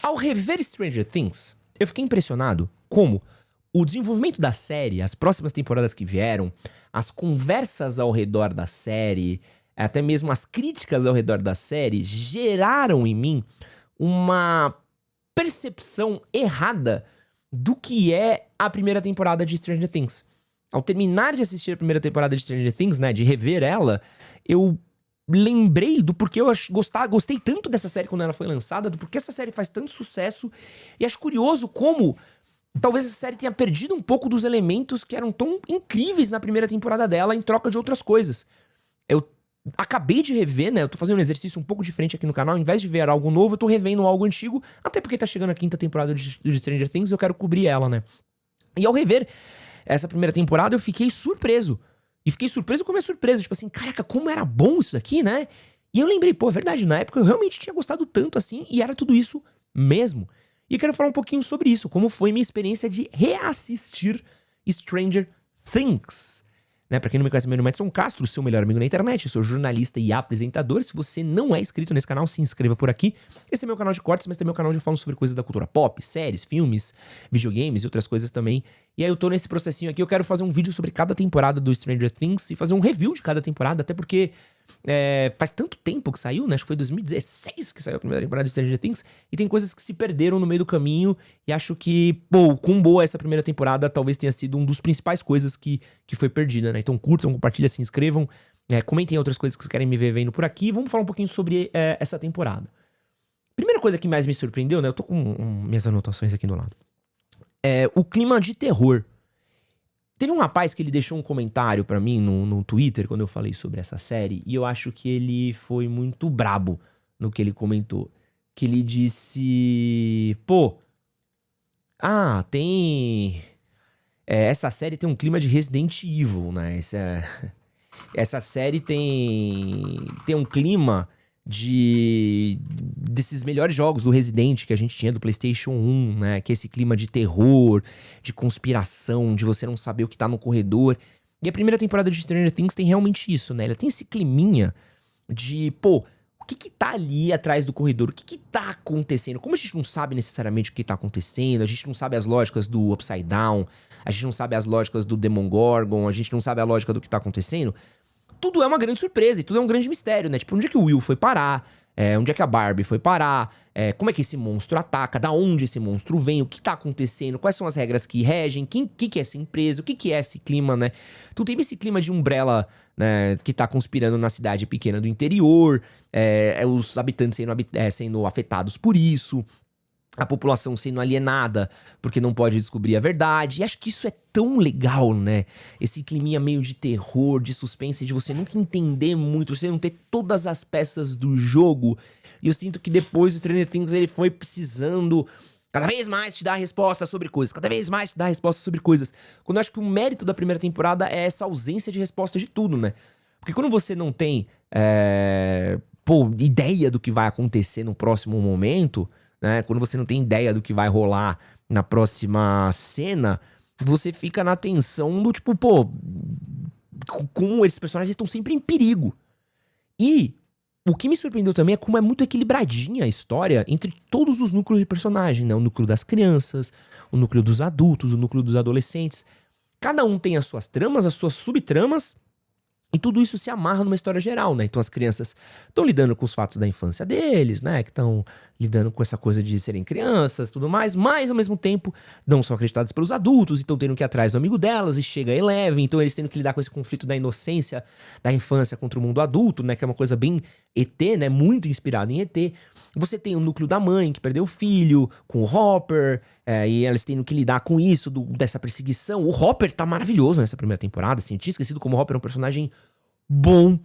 Ao rever Stranger Things, eu fiquei impressionado como o desenvolvimento da série, as próximas temporadas que vieram, as conversas ao redor da série, até mesmo as críticas ao redor da série, geraram em mim uma percepção errada do que é a primeira temporada de Stranger Things. Ao terminar de assistir a primeira temporada de Stranger Things, né, de rever ela, eu lembrei do porquê eu gostei tanto dessa série quando ela foi lançada, do porquê essa série faz tanto sucesso, e acho curioso como talvez essa série tenha perdido um pouco dos elementos que eram tão incríveis na primeira temporada dela em troca de outras coisas. Eu acabei de rever, né? Eu tô fazendo um exercício um pouco diferente aqui no canal. Ao invés de ver algo novo, eu tô revendo algo antigo. Até porque tá chegando a 5ª temporada de Stranger Things e eu quero cobrir ela, né? E ao rever essa primeira temporada, eu fiquei surpreso. E fiquei surpreso com a minha surpresa. Tipo assim, caraca, como era bom isso daqui, né? E eu lembrei, pô, é verdade, na época eu realmente tinha gostado tanto assim. E era tudo isso mesmo. E eu quero falar um pouquinho sobre isso. Como foi minha experiência de reassistir Stranger Things. Né, pra quem não me conhece, meu nome é Edson Castro, seu melhor amigo na internet, eu sou jornalista e apresentador. Se você não é inscrito nesse canal, se inscreva por aqui. Esse é meu canal de cortes, mas também é meu canal onde eu falo sobre coisas da cultura pop, séries, filmes, videogames e outras coisas também. E aí eu tô nesse processinho aqui, eu quero fazer um vídeo sobre cada temporada do Stranger Things e fazer um review de cada temporada, até porque faz tanto tempo que saiu, né? Acho que foi 2016 que saiu a primeira temporada de Stranger Things, e tem coisas que se perderam no meio do caminho, e acho que, pô, com boa essa primeira temporada talvez tenha sido um dos principais coisas que foi perdida, né? Então curtam, compartilhem, se inscrevam, comentem outras coisas que vocês querem me ver vendo por aqui, vamos falar um pouquinho sobre essa temporada. Primeira coisa que mais me surpreendeu, né? Eu tô com minhas anotações aqui do lado. O clima de terror. Teve um rapaz que ele deixou um comentário pra mim no Twitter quando eu falei sobre essa série, e eu acho que ele foi muito brabo no que ele comentou. Que ele disse, pô, essa série tem um clima de Resident Evil, né? Essa série tem um clima desses melhores jogos do Resident que a gente tinha do PlayStation 1, né? Que é esse clima de terror, de conspiração, de você não saber o que tá no corredor. E a primeira temporada de Stranger Things tem realmente isso, né? Ela tem esse climinha de, pô, o que tá ali atrás do corredor? O que tá acontecendo? Como a gente não sabe necessariamente o que tá acontecendo, a gente não sabe as lógicas do Upside Down, a gente não sabe as lógicas do Demogorgon, a gente não sabe a lógica do que tá acontecendo, tudo é uma grande surpresa e tudo é um grande mistério, né? Tipo, onde é que o Will foi parar? Onde é que a Barbie foi parar? Como é que esse monstro ataca? Da onde esse monstro vem? O que tá acontecendo? Quais são as regras que regem? Que é essa empresa? O que é esse clima, né? Então tem esse clima de Umbrella, né, que tá conspirando na cidade pequena do interior, os habitantes sendo afetados por isso, a população sendo alienada porque não pode descobrir a verdade. E acho que isso é tão legal, né? Esse climinha meio de terror, de suspense, de você nunca entender muito, você não ter todas as peças do jogo. E eu sinto que depois o Stranger Things ele foi precisando cada vez mais te dar respostas sobre coisas, cada vez mais te dar respostas sobre coisas. Quando eu acho que o mérito da primeira temporada é essa ausência de resposta de tudo, né? Porque quando você não tem ideia do que vai acontecer no próximo momento, né? Quando você não tem ideia do que vai rolar na próxima cena, você fica na tensão do tipo, pô, como esses personagens estão sempre em perigo. E o que me surpreendeu também é como é muito equilibradinha a história entre todos os núcleos de personagem, né? O núcleo das crianças, o núcleo dos adultos, o núcleo dos adolescentes. Cada um tem as suas tramas, as suas subtramas, e tudo isso se amarra numa história geral, né? Então as crianças estão lidando com os fatos da infância deles, né? Que estão lidando com essa coisa de serem crianças, tudo mais, mas ao mesmo tempo não são acreditadas pelos adultos, então tendo que ir atrás do amigo delas, e chega a Eleven, então eles tendo que lidar com esse conflito da inocência da infância contra o mundo adulto, né? Que é uma coisa bem ET, né? Muito inspirada em ET. Você tem o núcleo da mãe que perdeu o filho, com o Hopper, e elas tendo que lidar com isso, dessa perseguição. O Hopper tá maravilhoso nessa primeira temporada, assim, eu tinha esquecido como o Hopper é um personagem bom,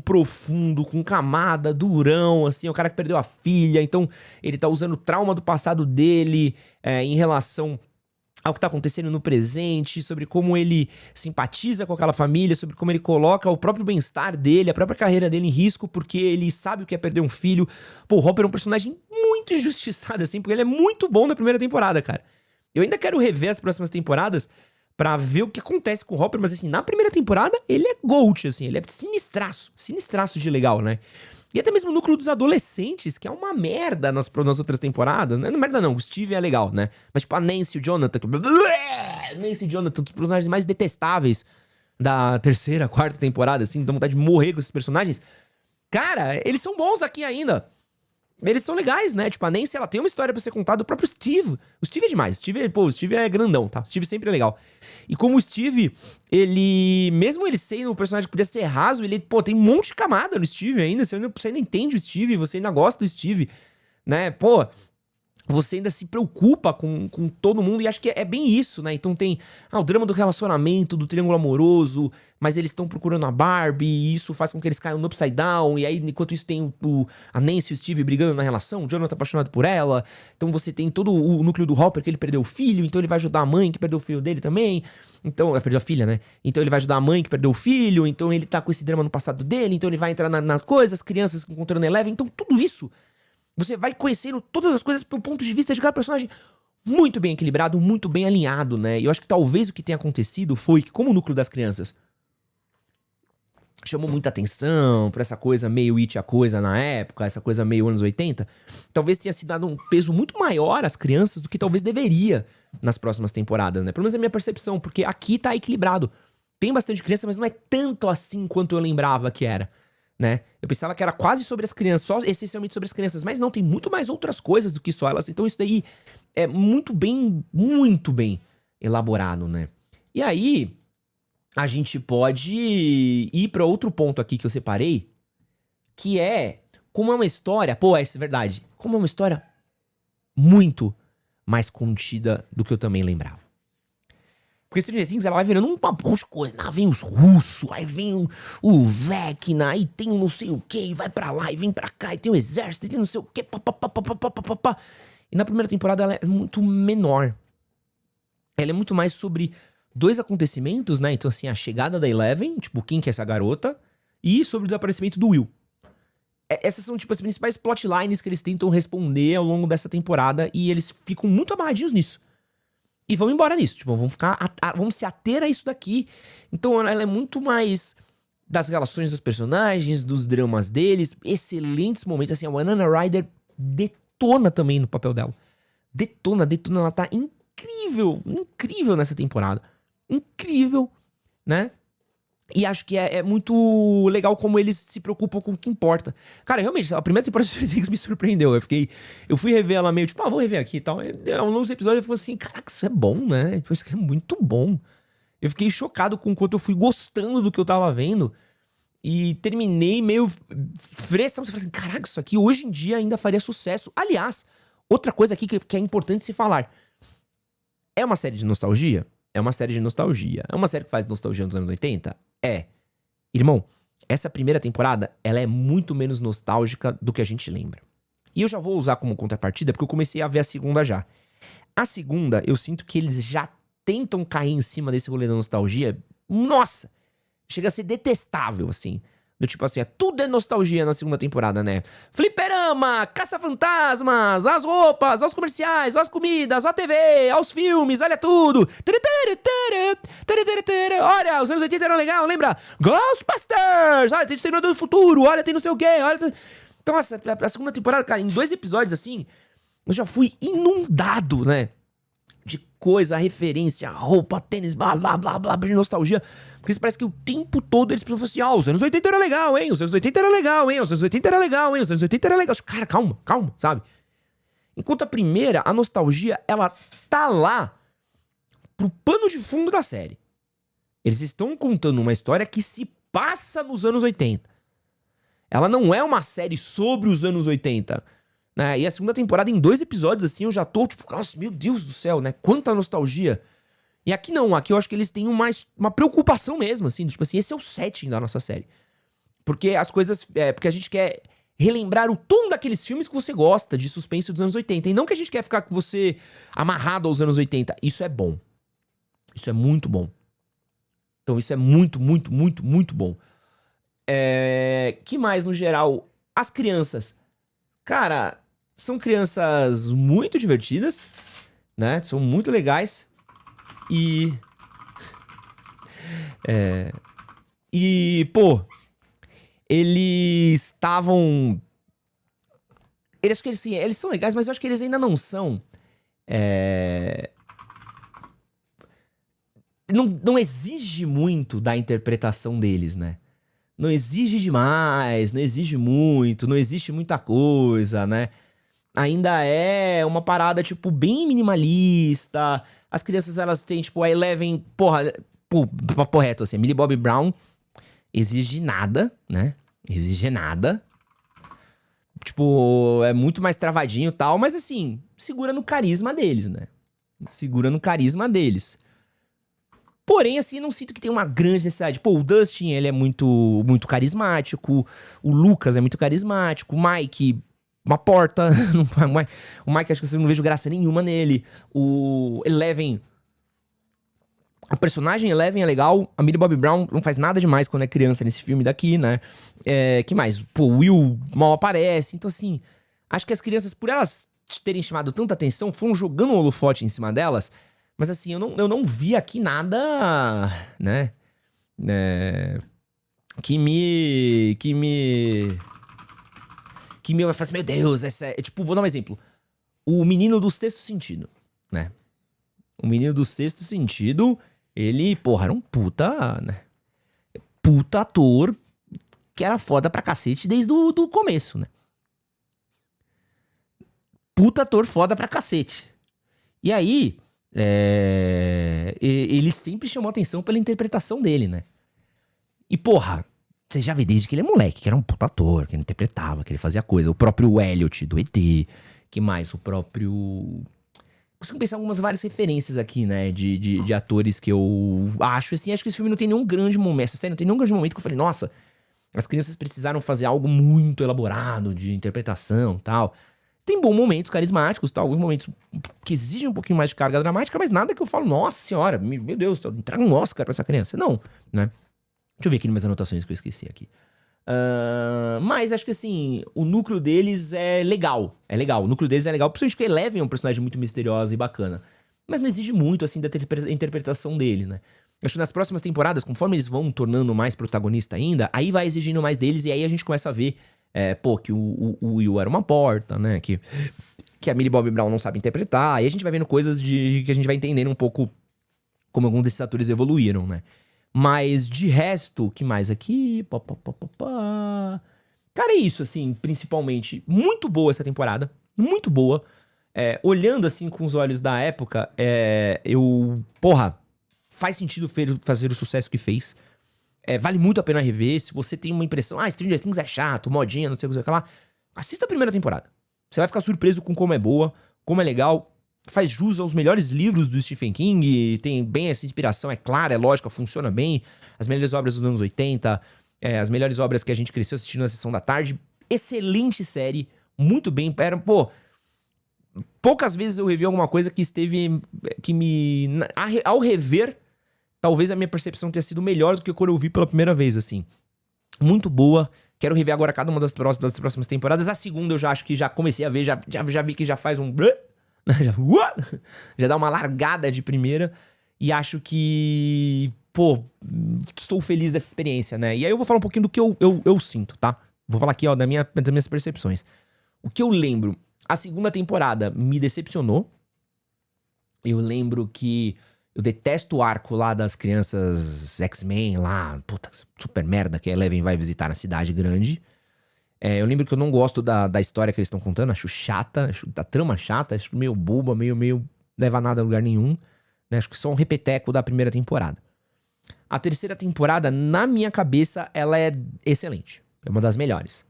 profundo, com camada, durão, assim, é o cara que perdeu a filha, então ele tá usando o trauma do passado dele em relação ao que tá acontecendo no presente, sobre como ele simpatiza com aquela família, sobre como ele coloca o próprio bem-estar dele, a própria carreira dele em risco, porque ele sabe o que é perder um filho. Pô, o Hopper é um personagem muito injustiçado, assim, porque ele é muito bom na primeira temporada, cara. Eu ainda quero rever as próximas temporadas pra ver o que acontece com o Hopper, mas assim, na primeira temporada ele é GOAT, assim, ele é sinistraço de legal, né? E até mesmo o núcleo dos adolescentes, que é uma merda nas outras temporadas, né? Não é merda não, o Steve é legal, né? Mas tipo, a Nancy e o Jonathan... Nancy e o Jonathan, os personagens mais detestáveis da terceira, quarta temporada, assim, dá vontade de morrer com esses personagens. Cara, eles são bons aqui ainda. Eles são legais, né? Tipo, a Nancy, ela tem uma história pra ser contada do próprio Steve. O Steve é demais. O Steve é grandão, tá? O Steve sempre é legal. E como o Steve, ele... Mesmo ele sendo um personagem que podia ser raso, ele, pô, tem um monte de camada no Steve ainda. Você ainda entende o Steve, você ainda gosta do Steve, né? Pô... Você ainda se preocupa com todo mundo e acho que é bem isso, né? Então tem o drama do relacionamento, do triângulo amoroso, mas eles estão procurando a Barbie e isso faz com que eles caiam no Upside Down. E aí, enquanto isso, tem a Nancy e o Steve brigando na relação, o Jonathan apaixonado por ela. Então você tem todo o núcleo do Hopper, que ele perdeu o filho, então ele vai ajudar a mãe que perdeu o filho dele também. Então, perdeu a filha, né? Então ele vai ajudar a mãe que perdeu o filho, então ele tá com esse drama no passado dele, então ele vai entrar na coisa, as crianças encontrando Eleven, então tudo isso... Você vai conhecendo todas as coisas pelo ponto de vista de cada personagem muito bem equilibrado, muito bem alinhado, né? E eu acho que talvez o que tenha acontecido foi que, como o núcleo das crianças chamou muita atenção pra essa coisa meio It a coisa na época, essa coisa meio anos 80, talvez tenha se dado um peso muito maior às crianças do que talvez deveria nas próximas temporadas, né? Pelo menos é a minha percepção, porque aqui tá equilibrado. Tem bastante criança, mas não é tanto assim quanto eu lembrava que era. Né? Eu pensava que era quase sobre as crianças, só essencialmente sobre as crianças, mas não, tem muito mais outras coisas do que só elas. Então isso daí é muito bem elaborado, né? E aí, a gente pode ir para outro ponto aqui que eu separei, que é como é uma história, pô, é verdade, como é uma história muito mais contida do que eu também lembrava. Porque Stranger Things, ela vai virando um monte de coisa. Aí vem os russos, aí vem o Vecna, aí tem um não sei o que, e vai pra lá, e vem pra cá, e tem o exército, e tem não sei o que, papapá. E na primeira temporada ela é muito menor. Ela é muito mais sobre dois acontecimentos, né? Então assim, a chegada da Eleven, tipo, quem que é essa garota, e sobre o desaparecimento do Will. Essas são, tipo, as principais plotlines que eles tentam responder ao longo dessa temporada, e eles ficam muito amarradinhos nisso. E vão embora nisso, tipo, vamos se ater a isso daqui. Então ela é muito mais das relações dos personagens, dos dramas deles, excelentes momentos, assim, a Winona Ryder detona também no papel dela. Detona, ela tá incrível nessa temporada. Incrível, né? E acho que é muito legal como eles se preocupam com o que importa. Cara, realmente, a primeira temporada de Stranger Things me surpreendeu. Eu fui rever ela meio, tipo, vou rever aqui e tal. Ao longo dos episódios eu falei assim, caraca, isso é bom, né? Isso é muito bom. Eu fiquei chocado com o quanto eu fui gostando do que eu tava vendo. E terminei meio fresco. Você fala assim, caraca, isso aqui hoje em dia ainda faria sucesso. Aliás, outra coisa aqui que é importante se falar. É uma série de nostalgia? É uma série de nostalgia. É uma série que faz nostalgia nos anos 80? É. Irmão, essa primeira temporada, ela é muito menos nostálgica do que a gente lembra. E eu já vou usar como contrapartida, porque eu comecei a ver a segunda já. A segunda, eu sinto que eles já tentam cair em cima desse rolê da nostalgia. Nossa! Chega a ser detestável, assim. Do tipo assim, tudo é nostalgia na segunda temporada, né? Fliperama, caça-fantasmas, as roupas, os comerciais, as comidas, a TV, os filmes, olha tudo. Olha, os anos 80 eram legal, lembra? Ghostbusters! Olha, tem Exterminador do Futuro, olha, tem não sei o quê, olha... Então, a segunda temporada, cara, em 2 episódios, assim, eu já fui inundado, né? De coisa, referência, roupa, tênis, blá, blá, blá, blá, de nostalgia. Porque parece que o tempo todo eles pensam assim, os anos 80 era legal, hein? Os anos 80 era legal, hein? Os anos 80 era legal, hein? Os anos 80 era legal. Cara, calma, sabe? Enquanto a primeira, a nostalgia, ela tá lá pro pano de fundo da série. Eles estão contando uma história que se passa nos anos 80. Ela não é uma série sobre os anos 80. Né? E a segunda temporada, em 2 episódios, assim, eu já tô, tipo, nossa, meu Deus do céu, né? Quanta nostalgia. E aqui não, aqui eu acho que eles têm uma preocupação mesmo, assim, tipo assim, esse é o setting da nossa série. Porque as coisas, porque a gente quer relembrar o tom daqueles filmes que você gosta, de suspense dos anos 80. E não que a gente quer ficar com você amarrado aos anos 80. Isso é bom. Isso é muito bom. Então isso é muito bom. Que mais, no geral? As crianças. Cara, são crianças muito divertidas, né? São muito legais. E, pô, eles estavam... Acho que eles são legais, mas eu acho que eles ainda não são... Não exige muito da interpretação deles, né? Não exige demais, não exige muito, não existe muita coisa, né? Ainda é uma parada, tipo, bem minimalista. As crianças, elas têm, tipo, a Eleven, papo reto, assim, a Millie Bobby Brown exige nada, né? Exige nada. Tipo, é muito mais travadinho e tal, mas assim, segura no carisma deles, né? Segura no carisma deles. Porém, assim, não sinto que tem uma grande necessidade. Pô, o Dustin, ele é muito carismático. O Lucas é muito carismático. O Mike, uma porta. O Mike, acho que eu não vejo graça nenhuma nele. O Eleven... A personagem Eleven é legal. A Millie Bobby Brown não faz nada demais quando é criança nesse filme daqui, né? Que mais? Pô, o Will mal aparece. Então, assim, acho que as crianças, por elas terem chamado tanta atenção, foram jogando um holofote em cima delas. Mas, assim, eu não vi aqui nada, né? Que me faz, meu Deus, tipo, vou dar um exemplo. O menino do Sexto Sentido, né? O menino do Sexto Sentido, ele, porra, era um puta, né? Puta ator que era foda pra cacete desde do começo, né? Puta ator foda pra cacete. E aí, ele sempre chamou atenção pela interpretação dele, né? E, porra, você já vê desde que ele é moleque, que era um puta ator, que ele interpretava, que ele fazia coisa. O próprio Elliot, do ET, que mais? O próprio... Consigo pensar algumas várias referências aqui, né, de atores que eu acho, assim, acho que esse filme não tem nenhum grande momento, essa série não tem nenhum grande momento que eu falei, nossa, as crianças precisaram fazer algo muito elaborado de interpretação e tal. Tem bons momentos carismáticos, tal, alguns momentos que exigem um pouquinho mais de carga dramática, mas nada que eu falo, nossa senhora, meu Deus, entrega um Oscar pra essa criança. Não, né? Deixa eu ver aqui nas minhas anotações que eu esqueci aqui. Mas acho que assim, o núcleo deles é legal. É legal, o núcleo deles é legal. Principalmente porque Eleven é um personagem muito misteriosa e bacana. Mas não exige muito, assim, da interpretação dele, né? Acho que nas próximas temporadas, conforme eles vão tornando mais protagonista ainda, aí vai exigindo mais deles, e aí a gente começa a ver, que o Will era uma porta, né? Que a Millie Bobby Brown não sabe interpretar. Aí a gente vai vendo coisas que a gente vai entendendo um pouco como alguns desses atores evoluíram, né? Mas de resto, o que mais aqui? Cara, é isso, assim, principalmente. Muito boa essa temporada. Muito boa. Olhando, assim, com os olhos da época, Porra, faz sentido fazer o sucesso que fez. Vale muito a pena rever. Se você tem uma impressão, Stranger Things é chato, modinha, não sei o que lá, assista a primeira temporada. Você vai ficar surpreso com como é boa, como é legal. Faz jus aos melhores livros do Stephen King, tem bem essa inspiração, é clara, é lógica, funciona bem. As melhores obras dos anos 80, as melhores obras que a gente cresceu assistindo na Sessão da Tarde. Excelente série, muito bem. Poucas vezes eu revi alguma coisa ao rever, talvez a minha percepção tenha sido melhor do que quando eu vi pela primeira vez, assim. Muito boa. Quero rever agora cada uma das próximas temporadas. A segunda eu já acho que já comecei a ver, já vi que já faz um... Já dá uma largada de primeira. E acho que... estou feliz dessa experiência, né? E aí eu vou falar um pouquinho do que eu sinto, tá? Vou falar aqui, ó, das minhas percepções. O que eu lembro... A segunda temporada me decepcionou. Eu lembro que... Eu detesto o arco lá das crianças X-Men lá. Puta, super merda que a Eleven vai visitar na cidade grande. Eu lembro que eu não gosto da história que eles estão contando, acho chata, acho da trama chata, acho meio boba, meio leva nada a lugar nenhum, né? Acho que só um repeteco da primeira temporada. A terceira temporada, na minha cabeça, ela é excelente, é uma das melhores.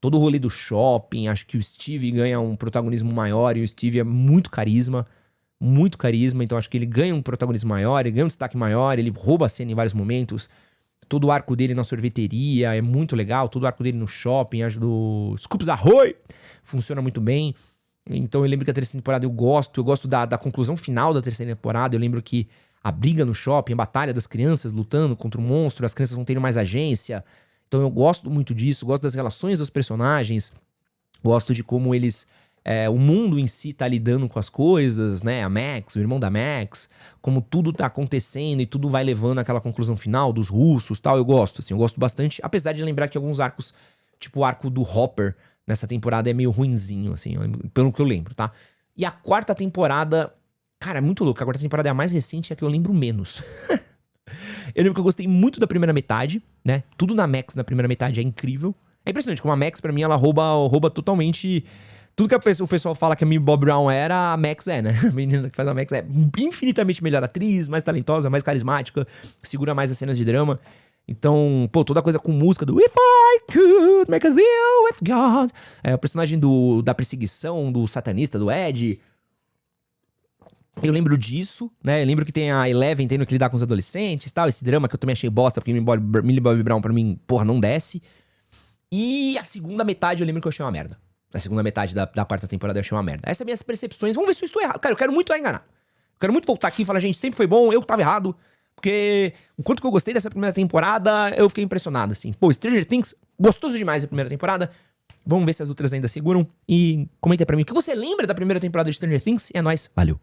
Todo o rolê do shopping, acho que o Steve ganha um protagonismo maior, e o Steve é muito carisma, então acho que ele ganha um protagonismo maior, ele ganha um destaque maior, ele rouba a cena em vários momentos. Todo o arco dele na sorveteria é muito legal. Todo o arco dele no shopping, acho do Scoops Ahoy, funciona muito bem. Então eu lembro que a terceira temporada eu gosto da conclusão final da terceira temporada. Eu lembro que a briga no shopping, a batalha das crianças lutando contra o monstro, as crianças vão tendo mais agência. Então eu gosto muito disso, gosto das relações dos personagens, gosto de como eles o mundo em si tá lidando com as coisas, né? A Max, o irmão da Max, como tudo tá acontecendo e tudo vai levando àquela conclusão final dos russos e tal. Eu gosto, assim, eu gosto bastante. Apesar de lembrar que alguns arcos, tipo o arco do Hopper nessa temporada é meio ruinzinho, assim, pelo que eu lembro, tá? E a quarta temporada, cara, é muito louco. A quarta temporada é a mais recente e a que eu lembro menos. Eu lembro que eu gostei muito da primeira metade, né? Tudo na Max na primeira metade é incrível. É impressionante como a Max, pra mim, ela rouba totalmente. Tudo que o pessoal fala que a Millie Bob Brown era, a Max é, né? A menina que faz a Max é infinitamente melhor atriz, mais talentosa, mais carismática, segura mais as cenas de drama. Então, pô, toda coisa com música do If I Could Make a Deal with God. O personagem da perseguição, do satanista, do Ed. Eu lembro disso, né? Eu lembro que tem a Eleven tendo que lidar com os adolescentes e tal. Esse drama que eu também achei bosta, porque Millie Bobby Brown pra mim, porra, não desce. E a segunda metade eu lembro que eu achei uma merda. A segunda metade da quarta temporada eu achei uma merda. Essas são minhas percepções. Vamos ver se eu estou errado. Cara, eu quero muito enganar. Eu quero muito voltar aqui e falar, gente, sempre foi bom, eu que tava errado. Porque o quanto que eu gostei dessa primeira temporada, eu fiquei impressionado, assim. Pô, Stranger Things, gostoso demais a primeira temporada. Vamos ver se as outras ainda seguram. E comenta aí pra mim o que você lembra da primeira temporada de Stranger Things. E é nóis. Valeu.